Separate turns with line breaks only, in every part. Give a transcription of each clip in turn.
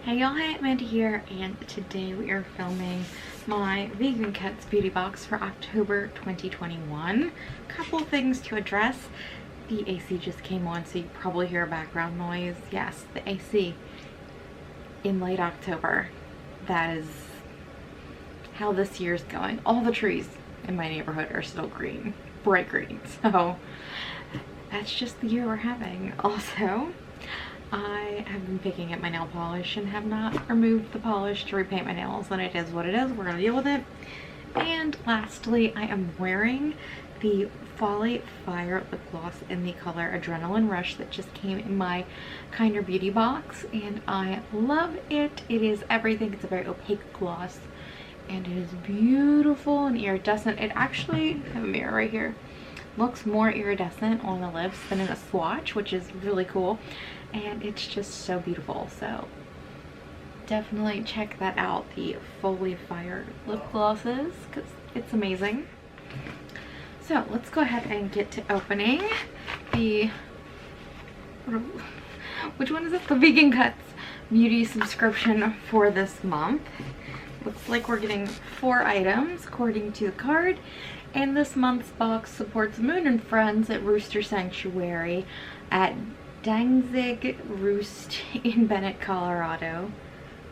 Hey y'all, hey, Amanda here, and today we are filming my Vegancuts beauty box for October 2021. Couple things to address. The AC just came on, so you probably hear a background noise. Yes, the AC in late October. That is how this year's going. All the trees in my neighborhood are still green, bright green, so that's just the year we're having. Also, I have been picking at my nail polish and have not removed the polish to repaint my nails, and it is what it is. We're gonna deal with it. And lastly, I am wearing the Folly Fire lip gloss in the color Adrenaline Rush that just came in my Kinder Beauty box, and I love it. It is everything. It's a very opaque gloss, and it is beautiful and iridescent. It actually, I have a mirror right here, looks more iridescent on the lips than in a swatch, which is really cool, and it's just so beautiful. So definitely check that out, the Folly Fire lip glosses, because it's amazing. So let's go ahead and get to opening the, which one is it? The Vegancuts beauty subscription for this month. Looks like we're getting 4 items according to the card. And this month's box supports Moon and Friends at Rooster Sanctuary at Dangzig Roost in Bennett, Colorado.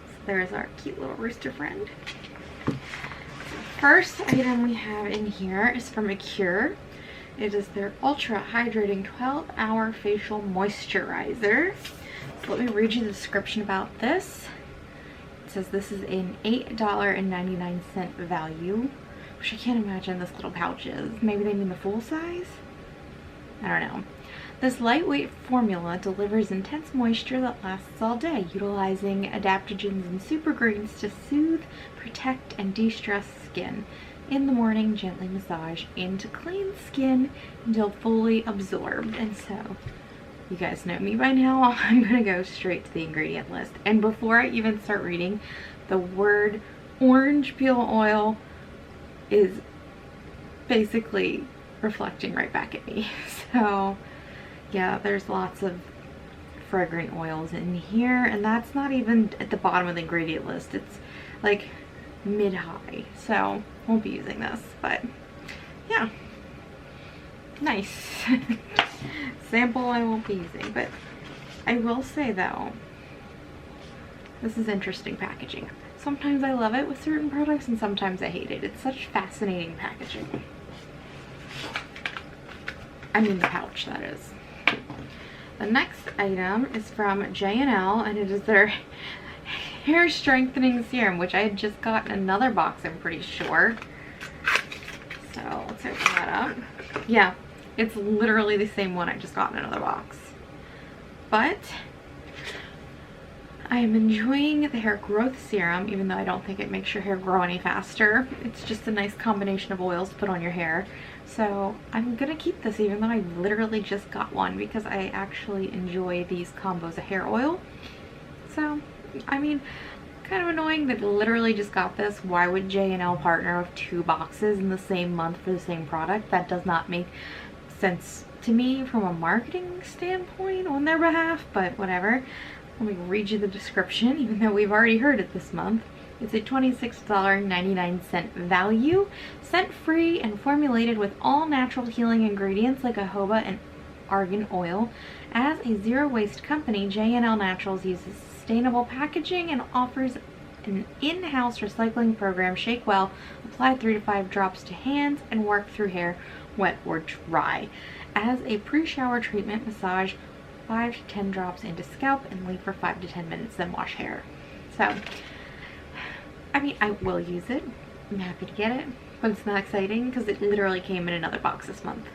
So there's our cute little rooster friend. First item we have in here is from Acure. It is their Ultra Hydrating 12-Hour Facial Moisturizer. So let me read you the description about this. It says this is an $8.99 value, which I can't imagine this little pouch is. Maybe they mean the full size? I don't know. This lightweight formula delivers intense moisture that lasts all day, utilizing adaptogens and supergreens to soothe, protect, and de-stress skin. In the morning, gently massage into clean skin until fully absorbed. And so, you guys know me by now, I'm gonna go straight to the ingredient list. And before I even start reading, the word orange peel oil is basically reflecting right back at me. So yeah, there's lots of fragrant oils in here, and that's not even at the bottom of the ingredient list. It's like mid-high, so won't be using this, but yeah, nice. Sample I won't be using, but I will say though, this is interesting packaging. Sometimes I love it with certain products and sometimes I hate it. It's such fascinating packaging. I mean the pouch, that is. The next item is from J&L, and it is their hair strengthening serum, which I had just gotten another box, I'm pretty sure. So let's open that up. Yeah, it's literally the same one I just got in another box. But I am enjoying the hair growth serum, even though I don't think it makes your hair grow any faster. It's just a nice combination of oils to put on your hair. So I'm gonna keep this even though I literally just got one, because I actually enjoy these combos of hair oil. So, I mean, kind of annoying that I literally just got this. Why would J&L partner with 2 boxes in the same month for the same product? That does not make sense to me from a marketing standpoint on their behalf, but whatever. Let me read you the description, even though we've already heard it this month. It's a $26.99 value, scent-free and formulated with all natural healing ingredients like jojoba and argan oil. As a zero-waste company, J&L Naturals uses sustainable packaging and offers an in-house recycling program. Shake well, apply 3 to 5 drops to hands, and work through hair, wet or dry. As a pre-shower treatment, massage 5 to 10 drops into scalp and leave for 5 to 10 minutes, then wash hair. So, I mean, I will use it. I'm happy to get it, but it's not exciting because it literally came in another box this month.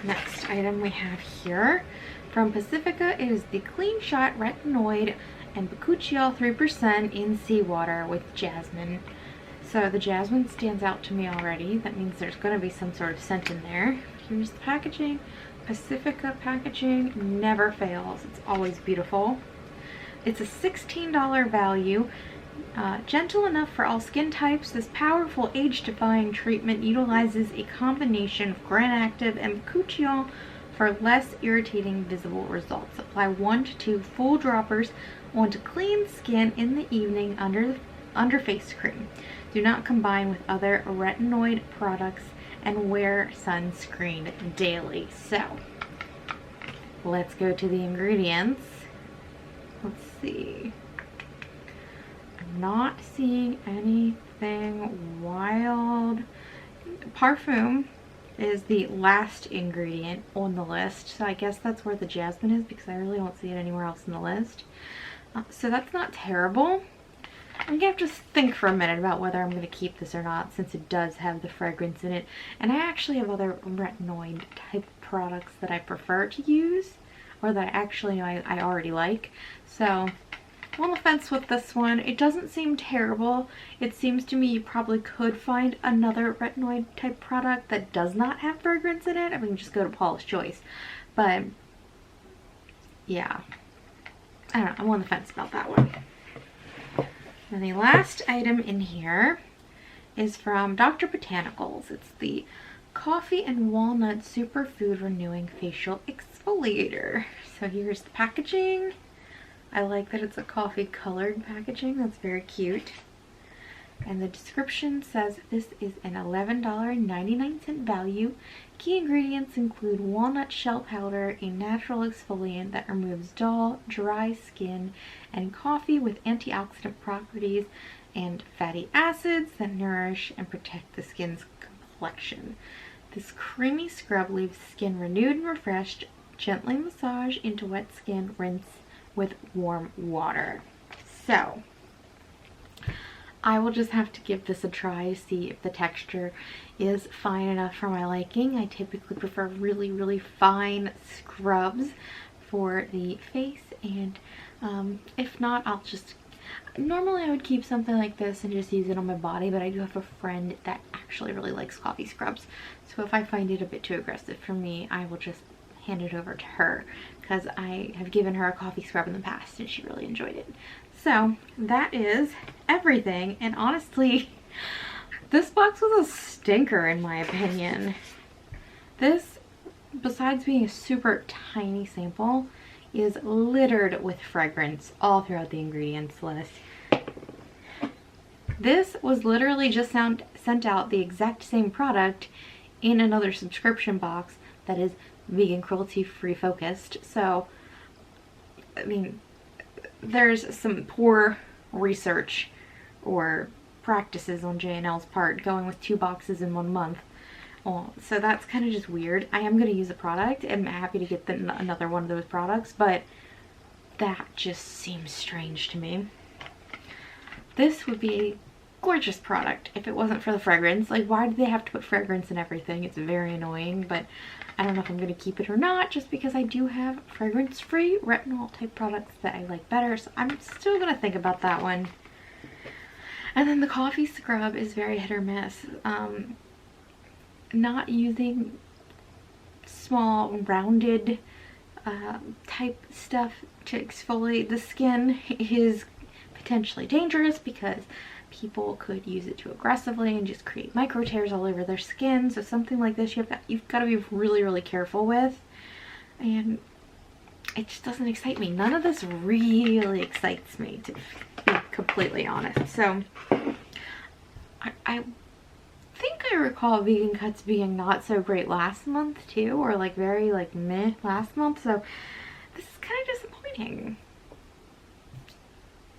Next item we have here from Pacifica is the Clean Shot Retinoid and Bakuchiol 3% in seawater with jasmine. So the jasmine stands out to me already. That means there's going to be some sort of scent in there. Here's the packaging. Pacifica packaging never fails. It's always beautiful. It's a $16 value. Gentle enough for all skin types, this powerful age-defying treatment utilizes a combination of Gran Active and Bakuchiol for less irritating visible results. Apply 1 to 2 full droppers onto clean skin in the evening under face cream. Do not combine with other retinoid products and wear sunscreen daily. So let's go to the ingredients. Let's see. I'm not seeing anything wild. Parfum is the last ingredient on the list, so I guess that's where the jasmine is, because I really don't see it anywhere else in the list. So that's not terrible. I'm gonna have to think for a minute about whether I'm gonna keep this or not, since it does have the fragrance in it. And I actually have other retinoid type products that I prefer to use, or that actually I already like. So I'm on the fence with this one. It doesn't seem terrible. It seems to me you probably could find another retinoid type product that does not have fragrance in it. I mean, just go to Paula's Choice. But yeah, I don't know. I'm on the fence about that one. And the last item in here is from Dr. Botanicals. It's the Coffee and Walnut Superfood Renewing Facial Exfoliator. So here's the packaging. I like that it's a coffee colored packaging. That's very cute. And the description says this is an $11.99 value. Key ingredients include walnut shell powder, a natural exfoliant that removes dull, dry skin, and coffee with antioxidant properties and fatty acids that nourish and protect the skin's complexion. This creamy scrub leaves skin renewed and refreshed. Gently massage into wet skin, rinse with warm water. So I will just have to give this a try to see if the texture is fine enough for my liking. I typically prefer really, really fine scrubs for the face, and if not, I'll just, normally I would keep something like this and just use it on my body, but I do have a friend that actually really likes coffee scrubs, so if I find it a bit too aggressive for me, I will just hand it over to her, because I have given her a coffee scrub in the past and she really enjoyed it. So that is everything, and honestly, this box was a stinker in my opinion. This, besides being a super tiny sample, is littered with fragrance all throughout the ingredients list. This was literally just sent out the exact same product in another subscription box that is vegan, cruelty free focused. So I mean, there's some poor research or practices on J&L's part going with 2 boxes in 1 month. So that's kind of just weird. I am going to use a product. I'm happy to get another one of those products, but that just seems strange to me. This would be a gorgeous product if it wasn't for the fragrance. Like, why do they have to put fragrance in everything? It's very annoying, but I don't know if I'm going to keep it or not, just because I do have fragrance-free retinol type products that I like better, so I'm still going to think about that one. And then the coffee scrub is very hit or miss. Not using small rounded type stuff to exfoliate the skin is potentially dangerous, because people could use it too aggressively and just create micro tears all over their skin. So something like this you've got to be really, really careful with, and it just doesn't excite me. None of this really excites me, to be completely honest. So I think I recall Vegancuts being not so great last month too, or like very like meh last month, so this is kind of disappointing.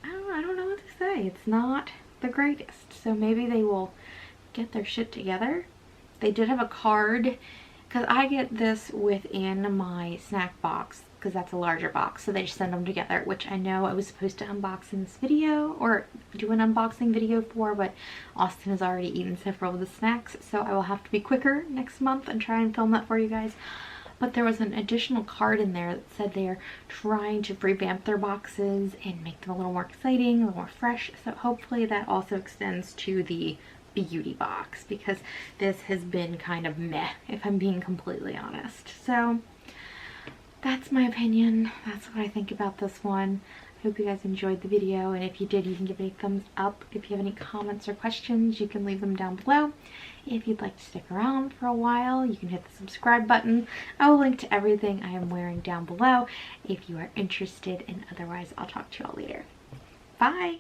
I don't know what to say. It's not the greatest, so maybe they will get their shit together. They did have a card, because I get this within my snack box, because that's a larger box, so they just send them together, which I know I was supposed to unbox in this video, or do an unboxing video for, but Austin has already eaten several of the snacks, so I will have to be quicker next month and try and film that for you guys. But there was an additional card in there that said they're trying to revamp their boxes and make them a little more exciting, a little more fresh, so hopefully that also extends to the beauty box, because this has been kind of meh, if I'm being completely honest. So that's my opinion. That's what I think about this one. I hope you guys enjoyed the video, and if you did, you can give it a thumbs up. If you have any comments or questions, you can leave them down below. If you'd like to stick around for a while, you can hit the subscribe button. I will link to everything I am wearing down below if you are interested, and otherwise I'll talk to you all later. Bye!